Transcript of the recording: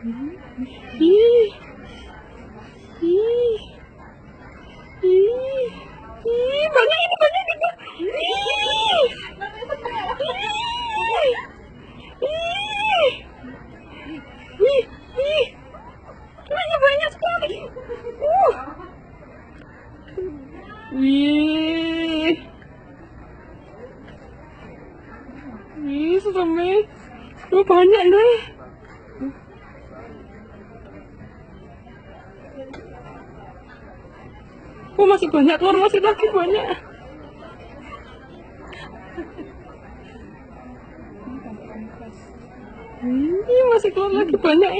Ih. Ih. Ih. Ih, banyak ini, banyak ini. Ih. Ih. Ih. Ih. Banyak, banyak sekali. Wih. Wih, seremnya. Banyak deh. Masih banyak, keluar masih lagi banyak. Ini masih keluar lagi banyak.